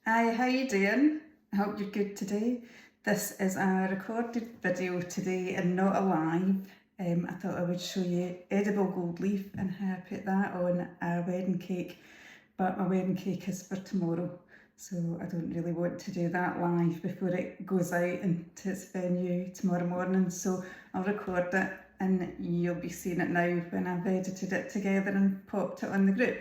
Hi, how you doing? I hope you're good today. This is a recorded video today and not a live. I thought I would show you edible gold leaf and how I put that on a wedding cake, but my wedding cake is for tomorrow, so I don't really want to do that live before it goes out into its venue tomorrow morning, so I'll record it and you'll be seeing it now when I've edited it together and popped it on the group.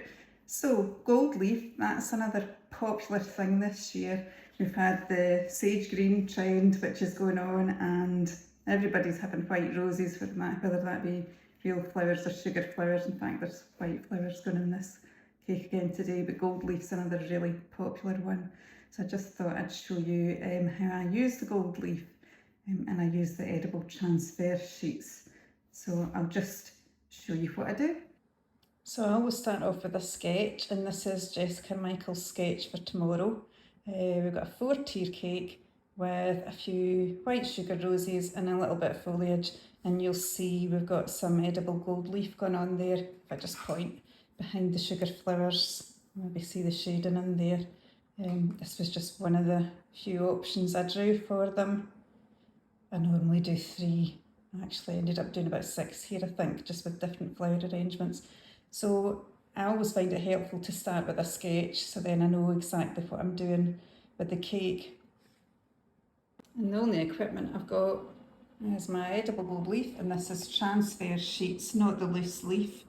So gold leaf, that's another popular thing this year. We've had the sage green trend which is going on, and everybody's having white roses with that, whether that be real flowers or sugar flowers. In fact, there's white flowers going in this cake again today, but gold leaf's another really popular one. So I just thought I'd show you how I use the gold leaf, and I use the edible transfer sheets. So I'll just show you what I do. So I always start off with a sketch, and this is Jessica and Michael's sketch for tomorrow. We've got a 4-tier cake with a few white sugar roses and a little bit of foliage, and you'll see we've got some edible gold leaf going on there. If I just point behind the sugar flowers, maybe see the shading in there. This was just one of the few options I drew for them. I normally do 3. I actually ended up doing about 6 here, I think, just with different flower arrangements. So I always find it helpful to start with a sketch, so then I know exactly what I'm doing with the cake. And the only equipment I've got is my edible gold leaf, and this is transfer sheets, not the loose leaf,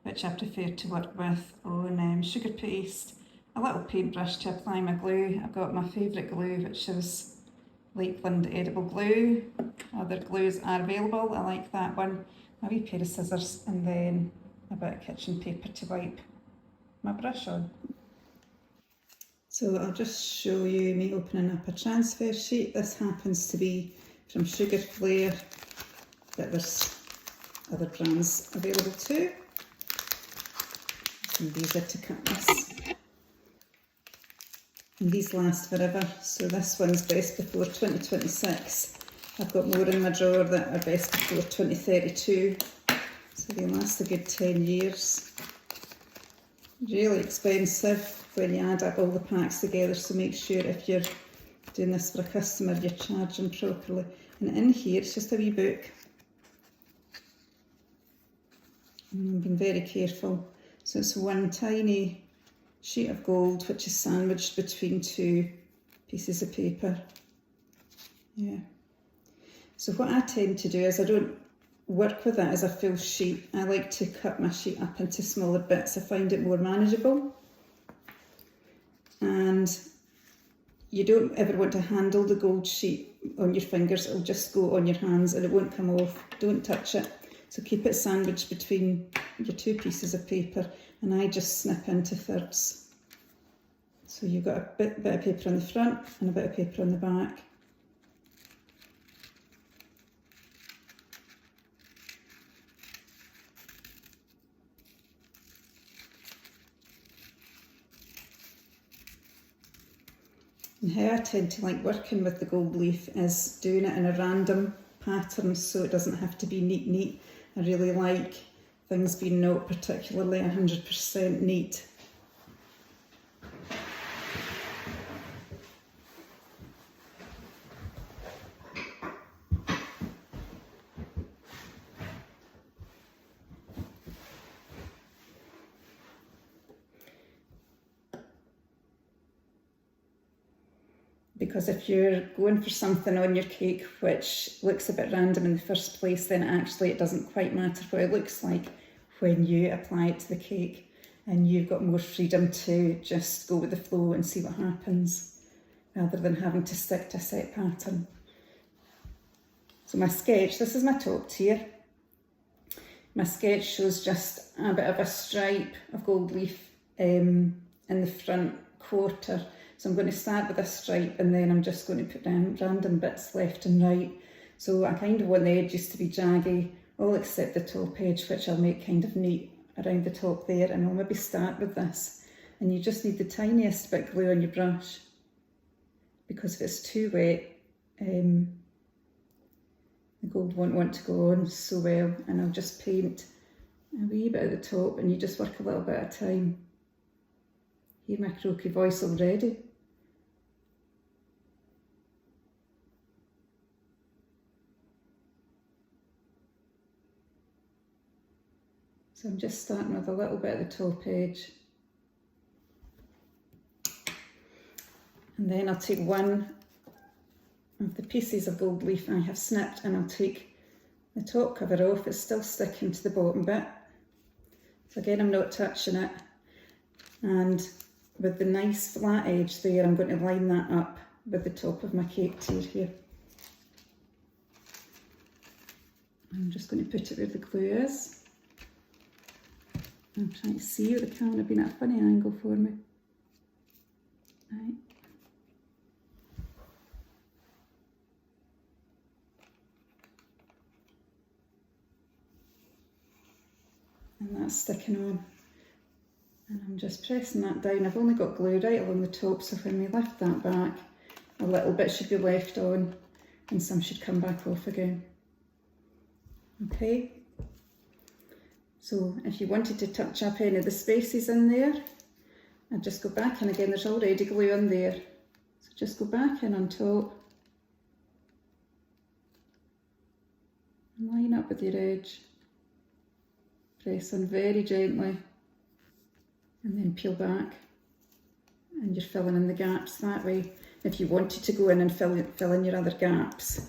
which I prefer to work with on sugar paste, a little paintbrush to apply my glue. I've got my favourite glue, which is Lakeland edible glue. Other glues are available, I like that one. A wee pair of scissors, and then a bit of kitchen paper to wipe my brush on. So I'll just show you me opening up a transfer sheet. This happens to be from Sugar Flare, but there's other brands available too. And these are to cut this. And these last forever, so this one's best before 2026. I've got more in my drawer that are best before 2032. So they last a good 10 years. Really expensive when you add up all the packs together, so make sure if you're doing this for a customer you're charging properly. And in here it's just a wee book. And I'm being very careful. So it's one tiny sheet of gold which is sandwiched between 2 pieces of paper. Yeah. So what I tend to do is I don't work with that as a full sheet. I like to cut my sheet up into smaller bits. I find it more manageable. And you don't ever want to handle the gold sheet on your fingers. It'll just go on your hands and it won't come off. Don't touch it. So keep it sandwiched between your 2 pieces of paper, and I just snip into thirds. So you've got a bit of paper on the front and a bit of paper on the back. And how I tend to like working with the gold leaf is doing it in a random pattern, so it doesn't have to be neat. I really like things being not particularly 100% neat. Because if you're going for something on your cake which looks a bit random in the first place, then actually it doesn't quite matter what it looks like when you apply it to the cake, and you've got more freedom to just go with the flow and see what happens, rather than having to stick to a set pattern. So my sketch, this is my top tier. My sketch shows just a bit of a stripe of gold leaf in the front quarter. So I'm going to start with a stripe, and then I'm just going to put down random bits left and right. So I kind of want the edges to be jaggy, all except the top edge, which I'll make kind of neat around the top there. And I'll maybe start with this. And you just need the tiniest bit of glue on your brush, because if it's too wet, the gold won't want to go on so well. And I'll just paint a wee bit at the top, and you just work a little bit at a time. Hear my croaky voice already. So I'm just starting with a little bit at the top edge. And then I'll take one of the pieces of gold leaf I have snipped and I'll take the top cover off. It's still sticking to the bottom bit. So again, I'm not touching it. And with the nice flat edge there, I'm going to line that up with the top of my cake tier here. I'm just going to put it where the glue is. I'm trying to see with the camera being at a funny angle for me. Right. And that's sticking on. And I'm just pressing that down. I've only got glue right along the top, so when we lift that back, a little bit should be left on and some should come back off again. Okay, so if you wanted to touch up any of the spaces in there, I'd just go back, and again there's already glue on there. So just go back in on top and line up with your edge. Press on very gently and then peel back, and you're filling in the gaps that way. If you wanted to go in and fill in your other gaps,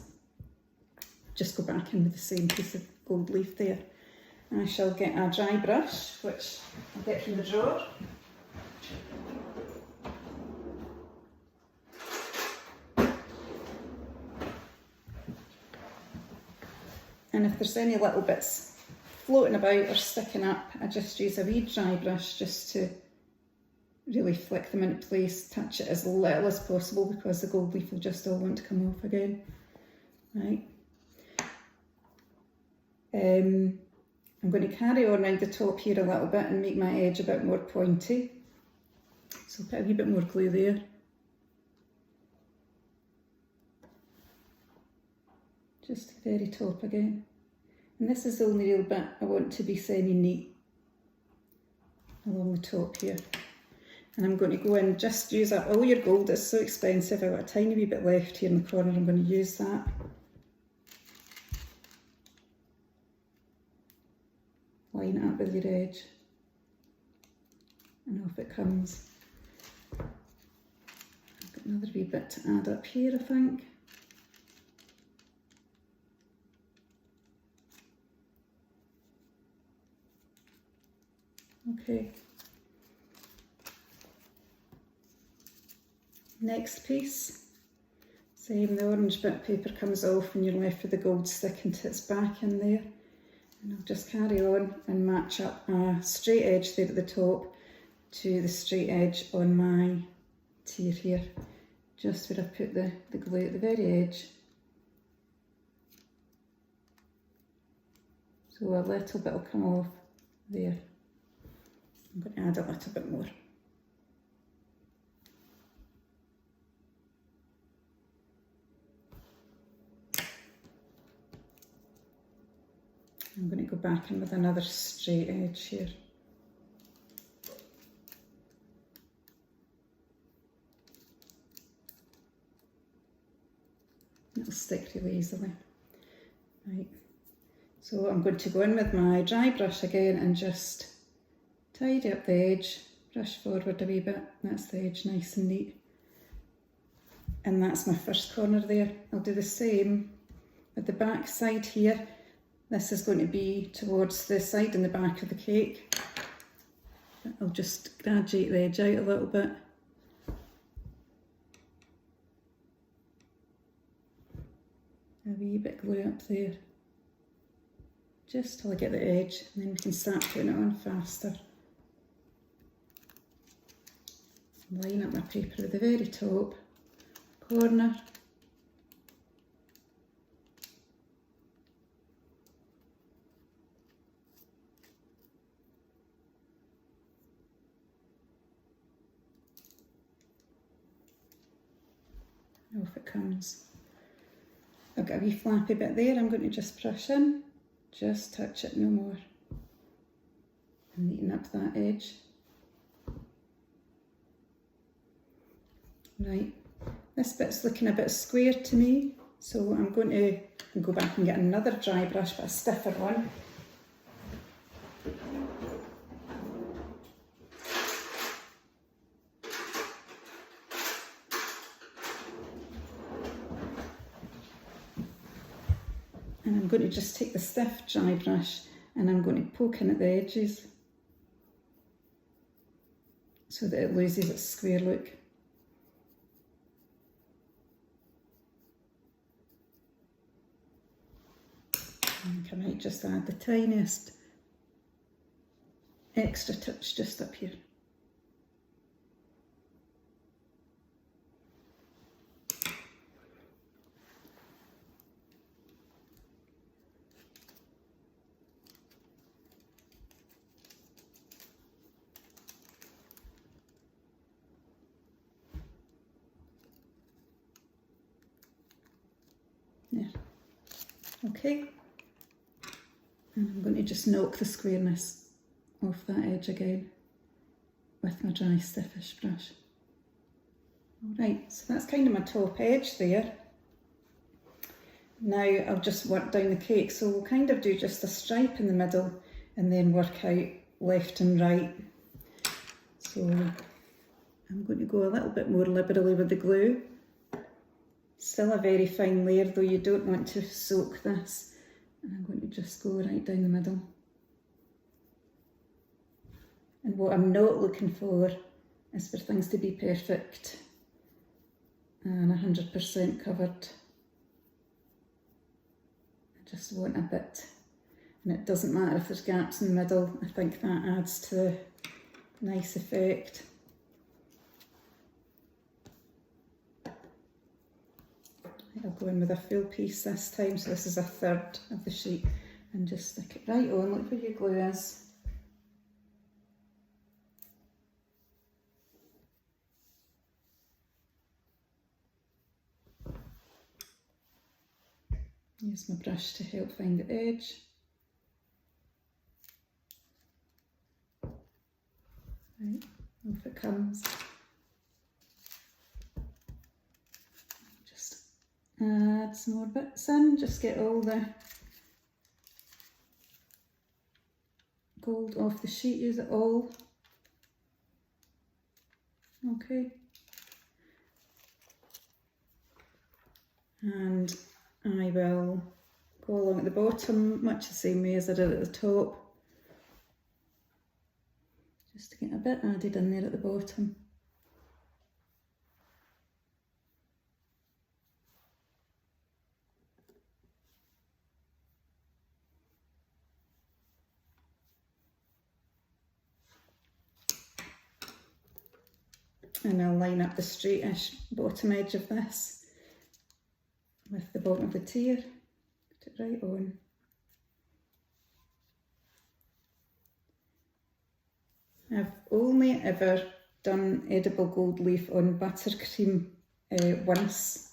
just go back in with the same piece of gold leaf there. I shall get a dry brush, which I'll get from the drawer. And if there's any little bits floating about or sticking up, I just use a wee dry brush just to really flick them into place, touch it as little as possible because the gold leaf will just all want to come off again. Right. I'm going to carry on around the top here a little bit and make my edge a bit more pointy. So put a wee bit more glue there. Just to the very top again. And this is the only real bit I want to be semi-neat along the top here. And I'm going to go in, just use up all your gold. It's so expensive. I've got a tiny wee bit left here in the corner. I'm going to use that. Line it up with your edge. And off it comes. I've got another wee bit to add up here, I think. Okay. Next piece, same, the orange bit of paper comes off and you're left with the gold sticking to its back in there. And I'll just carry on and match up a straight edge there at the top to the straight edge on my tier here, just where I've put the glue at the very edge. So a little bit will come off there. I'm going to add a little bit more. I'm going to go back in with another straight edge here. It'll stick really easily. Right, so I'm going to go in with my dry brush again and just tidy up the edge, brush forward a wee bit. That's the edge nice and neat. And that's my first corner there. I'll do the same at the back side here. This is going to be towards the side and the back of the cake. I'll just graduate the edge out a little bit. A wee bit glue up there. Just till I get the edge, and then we can start putting it on faster. Line up my paper at the very top corner. Off it comes. I've got a wee flappy bit there. I'm going to just brush in, just touch it, no more, and neaten up that edge. Right, this bit's looking a bit square to me, so I'm going to go back and get another dry brush, but a stiffer one. And I'm going to just take the stiff dry brush and I'm going to poke in at the edges so that it loses its square look. And I might just add the tiniest extra touch just up here. There. Okay. And I'm going to just knock the squareness off that edge again with my dry stiffish brush. Alright, so that's kind of my top edge there. Now I'll just work down the cake, so we'll kind of do just a stripe in the middle and then work out left and right. So I'm going to go a little bit more liberally with the glue. Still a very fine layer, though you don't want to soak this. And I'm going to just go right down the middle. And what I'm not looking for is for things to be perfect and 100% covered. I just want a bit. And it doesn't matter if there's gaps in the middle. I think that adds to the nice effect. I'll go in with a full piece this time, so this is a third of the sheet, and just stick it right on. Look where your glue is. Use my brush to help find the edge. Right, off it comes. Just add some more bits in, just get all the gold off the sheet, use it all. Okay. And I will go along at the bottom, much the same way as I did at the top. Just to get a bit added in there at the bottom. And I'll line up the straightish bottom edge of this with the bottom of the tier, put it right on. I've only ever done edible gold leaf on buttercream once,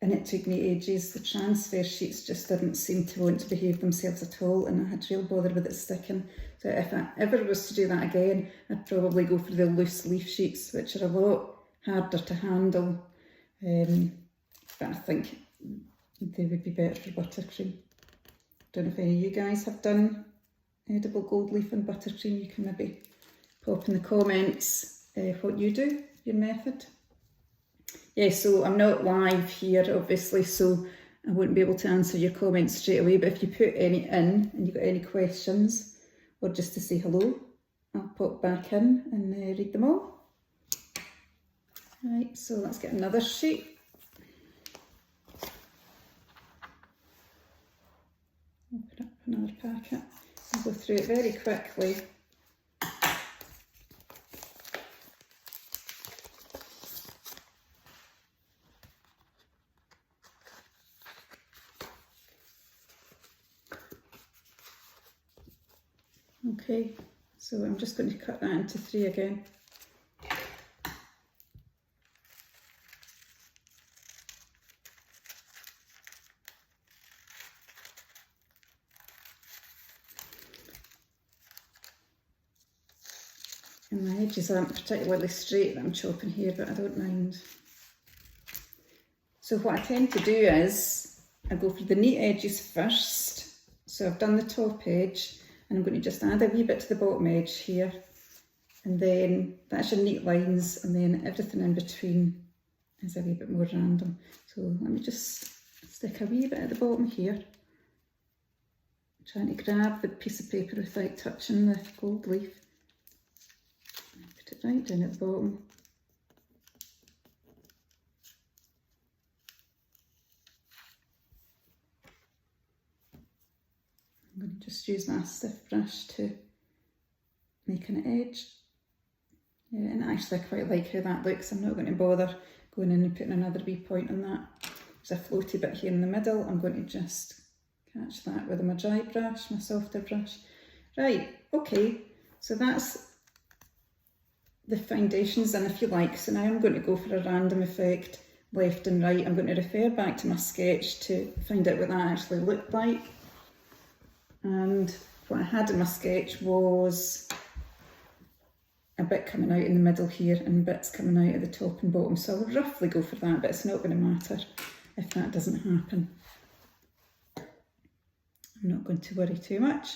and it took me ages. The transfer sheets just didn't seem to want to behave themselves at all, and I had real bother with it sticking. So if I ever was to do that again, I'd probably go for the loose leaf sheets, which are a lot harder to handle, but I think they would be better for buttercream. Don't know if any of you guys have done edible gold leaf and buttercream. You can maybe pop in the comments what you do, your method. Yeah, so I'm not live here obviously, so I wouldn't be able to answer your comments straight away, but if you put any in and you've got any questions or just to say hello, I'll pop back in and read them all. Right, so let's get another sheet. Open up another packet. I'll go through it very quickly. Okay, so I'm just going to cut that into 3 again. And my edges aren't particularly straight that I'm chopping here, but I don't mind. So what I tend to do is, I go for the neat edges first. So I've done the top edge, and I'm going to just add a wee bit to the bottom edge here. And then that's your neat lines, and then everything in between is a wee bit more random. So let me just stick a wee bit at the bottom here. trying to grab the piece of paper without touching the gold leaf. Put it right down at the bottom. I'm going to just use my stiff brush to make an edge. Yeah, and actually I quite like how that looks. I'm not going to bother going in and putting another wee point on that. There's a floaty bit here in the middle. I'm going to just catch that with my dry brush, my softer brush. Right, okay, so that's the foundations in, if you like. So now I'm going to go for a random effect, left and right. I'm going to refer back to my sketch to find out what that actually looked like. And what I had in my sketch was a bit coming out in the middle here and bits coming out at the top and bottom. So I'll roughly go for that, but it's not going to matter if that doesn't happen. I'm not going to worry too much.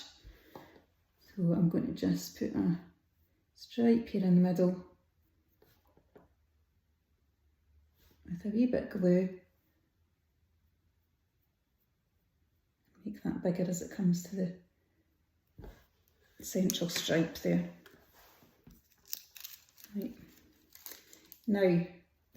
So I'm going to just put a stripe here in the middle with a wee bit glue. Make that bigger as it comes to the central stripe there. Right. Now, the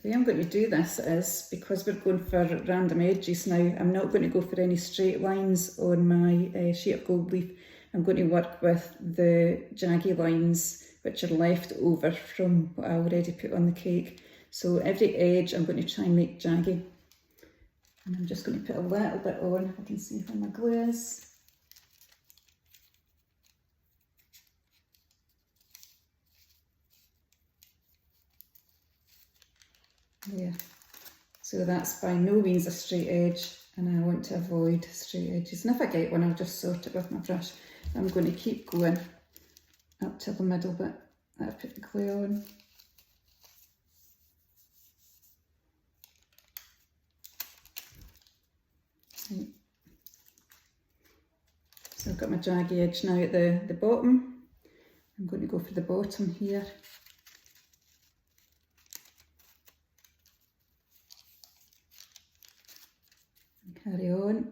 way I'm going to do this is, because we're going for random edges now, I'm not going to go for any straight lines on my sheet of gold leaf. I'm going to work with the jaggy lines which are left over from what I already put on the cake. So every edge I'm going to try and make jaggy. And I'm just going to put a little bit on. I can see where my glue is. There. So that's by no means a straight edge, and I want to avoid straight edges. And if I get one, I'll just sort it with my brush. I'm going to keep going up to the middle bit that I've put the glue on. Right. So I've got my jaggy edge now at the bottom. I'm going to go for the bottom here. And carry on.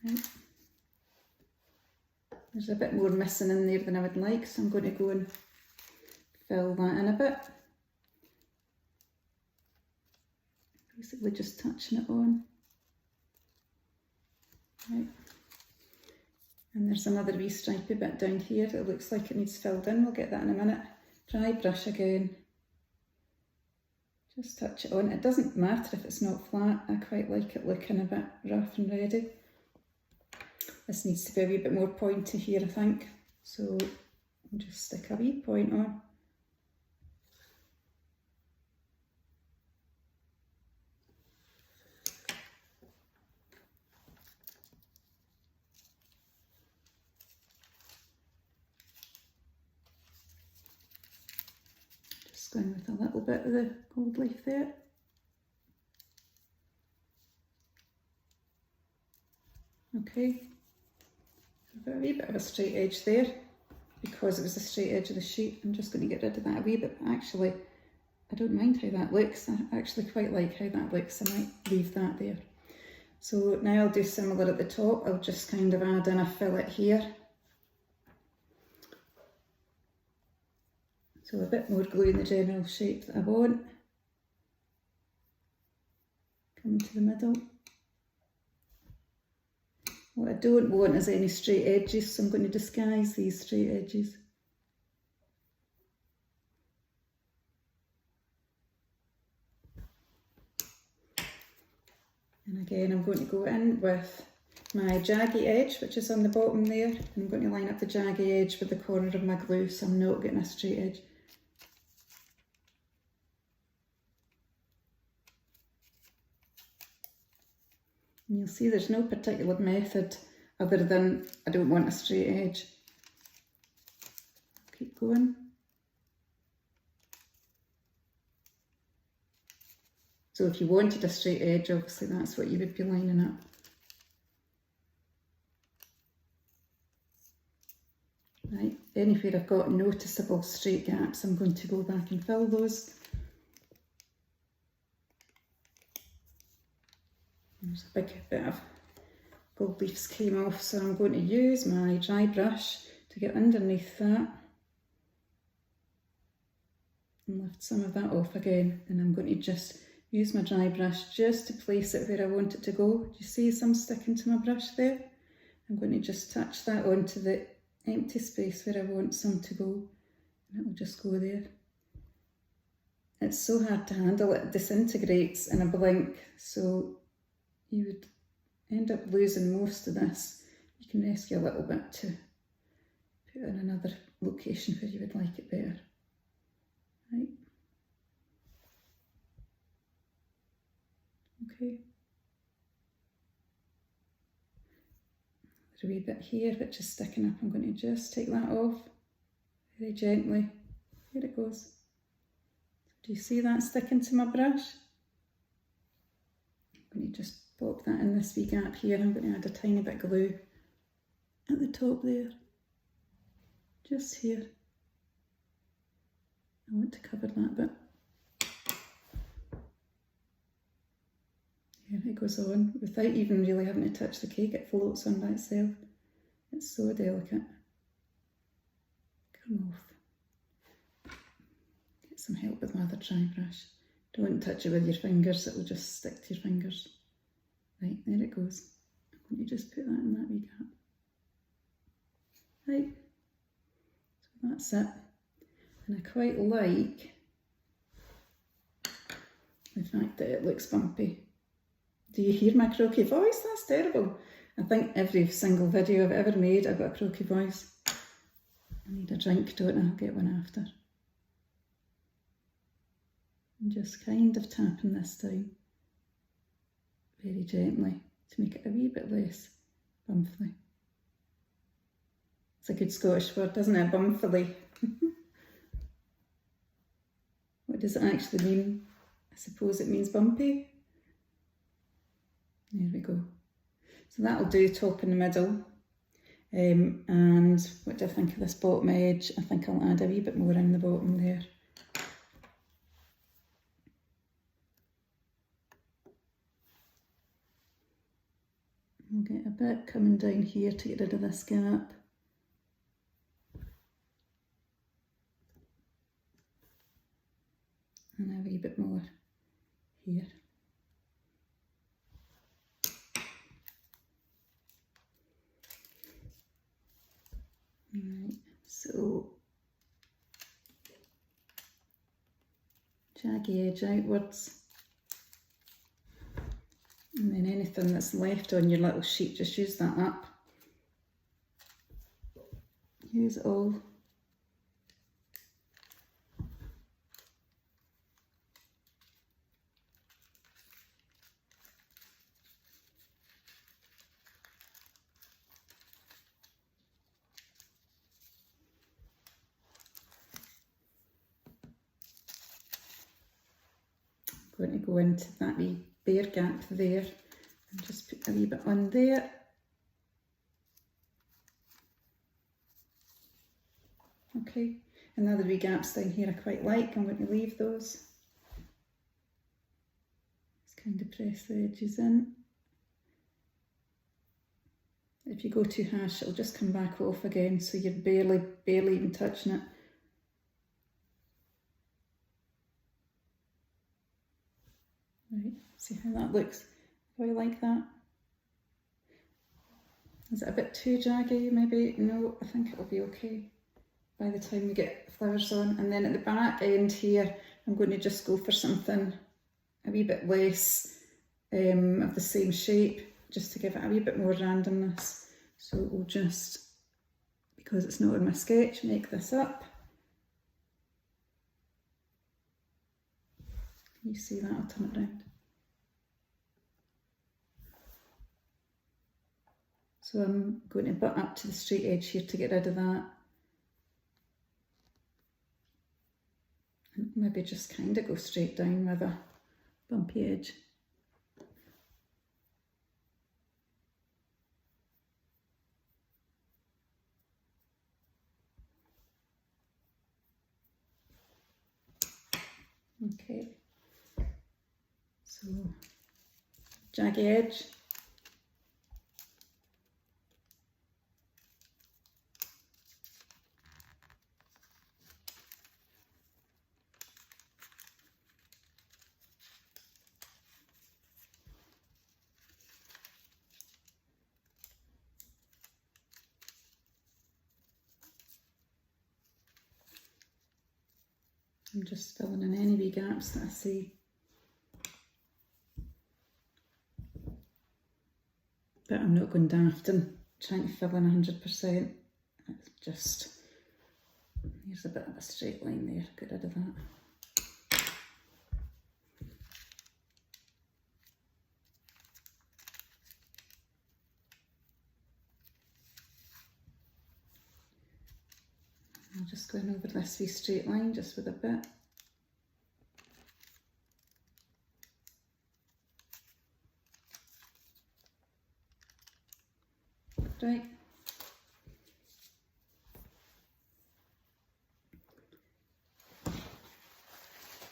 Right. There's a bit more missing in there than I would like, so I'm going to go and fill that in a bit. Basically just touching it on. Right. And there's another wee stripy bit down here that looks like it needs filled in. We'll get that in a minute. Dry brush again. Just touch it on. It doesn't matter if it's not flat. I quite like it looking a bit rough and ready. This needs to be a wee bit more pointy here, I think. So I'll just stick a wee point on. Just going with a little bit of the gold leaf there. Okay. I've got a wee bit of a straight edge there because it was the straight edge of the sheet. I'm just going to get rid of that a wee bit. Actually, I don't mind how that looks. I actually quite like how that looks. I might leave that there. So now I'll do similar at the top. I'll just kind of add in a fillet here. So a bit more glue in the general shape that I want. Come to the middle. What I don't want is any straight edges, so I'm going to disguise these straight edges. And again, I'm going to go in with my jaggy edge, which is on the bottom there. And I'm going to line up the jaggy edge with the corner of my glue, so I'm not getting a straight edge. And you'll see there's no particular method other than I don't want a straight edge. Keep going. So if you wanted a straight edge, obviously that's what you would be lining up. Right, anywhere I've got noticeable straight gaps, I'm going to go back and fill those. There's a big bit of gold leaves came off, so I'm going to use my dry brush to get underneath that and lift some of that off again. And I'm going to just use my dry brush just to place it where I want it to go. Do you see some sticking to my brush there? I'm going to just touch that onto the empty space where I want some to go, and it will just go there. It's so hard to handle, it disintegrates in a blink, so you would end up losing most of this. You can rescue a little bit to put in another location where you would like it better. Right. Okay. There's a wee bit here which is sticking up. I'm going to just take that off very gently. Here it goes. Do you see that sticking to my brush? I'm going to just pop that in this wee gap here. I'm going to add a tiny bit of glue at the top there. Just here. I want to cover that bit. Here it goes on, without even really having to touch the cake. It floats on by itself. It's so delicate. Come off. Get some help with my other dry brush. Don't touch it with your fingers, it will just stick to your fingers. Right, there it goes. I'm going to just put that in that wee gap. Right, so that's it. And I quite like the fact that it looks bumpy. Do you hear my croaky voice? That's terrible. I think every single video I've ever made I've got a croaky voice. I need a drink, don't I? I'll get one after. I'm just kind of tapping this down very gently to make it a wee bit less bumfly. It's a good Scottish word, isn't it? Bumfily. What does it actually mean? I suppose it means bumpy. There we go. So that'll do, top in the middle. And what do I think of this bottom edge? I think I'll add a wee bit more in the bottom there. We'll get a bit coming down here to get rid of this gap. And a wee bit more here. Right, so jaggy edge outwards, and then anything that's left on your little sheet, just use that up. Use it all. Going to go into that wee bare gap there and just put a wee bit on there. Okay, and the other wee gaps down here I quite like. I'm going to leave those. Just kind of press the edges in. If you go too harsh, it'll just come back off again, so you're barely even touching it. Right, see how that looks? Do I like that? Is it a bit too jaggy maybe? No, I think it'll be okay by the time we get flowers on. And then at the back end here, I'm going to just go for something a wee bit less of the same shape, just to give it a wee bit more randomness. So we'll just, because it's not in my sketch, make this up. Can you see that? I'll turn it around. So I'm going to butt up to the straight edge here to get rid of that. And maybe just kind of go straight down with a bumpy edge. Okay, so jagged edge. I'm just filling in any wee gaps that I see. But I'm not going daft and trying to fill in 100%. It's just, here's a bit of a straight line there, get rid of that. I'll just go in over this wee straight line just with a bit. Right.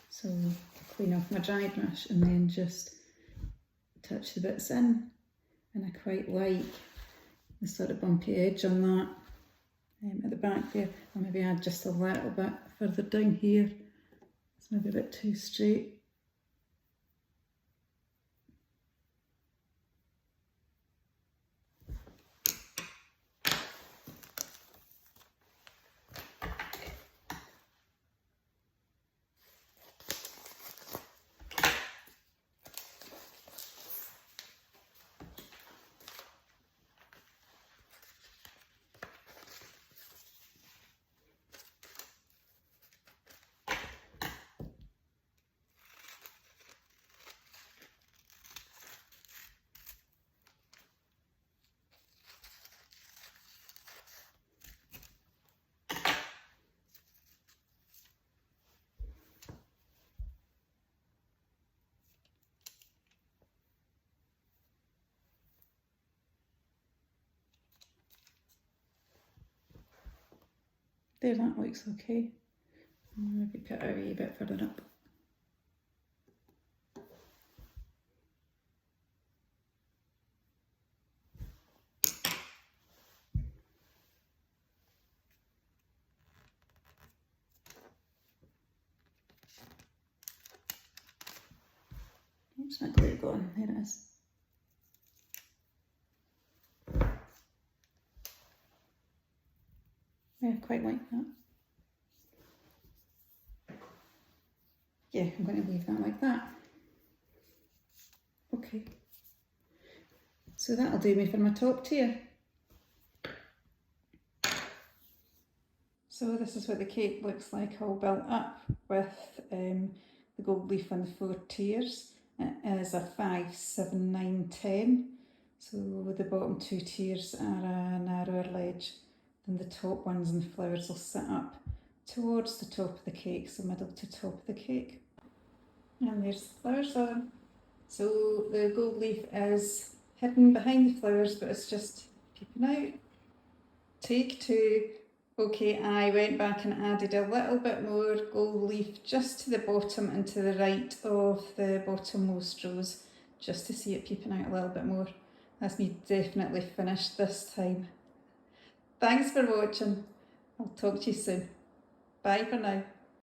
So clean off my dry brush and then just touch the bits in. And I quite like the sort of bumpy edge on that at the back there. I'll maybe add just a little bit further down here. It's maybe a bit too straight. There, that looks okay. Maybe put it a wee bit further up. Where's my glue gone? There it is. Yeah, I quite like that. Yeah, I'm going to leave that like that. Okay. So that'll do me for my top tier. So this is what the cake looks like all built up with the gold leaf and the 4 tiers. It is a 5, 7, 9, 10. So the bottom 2 tiers are a narrower ledge than the top ones, and the flowers will sit up towards the top of the cake, so middle to top of the cake. And there's the flowers on. So the gold leaf is hidden behind the flowers, but it's just peeping out. Take 2. Okay, I went back and added a little bit more gold leaf just to the bottom and to the right of the bottommost rows, just to see it peeping out a little bit more. That's me definitely finished this time. Thanks for watching. I'll talk to you soon. Bye for now.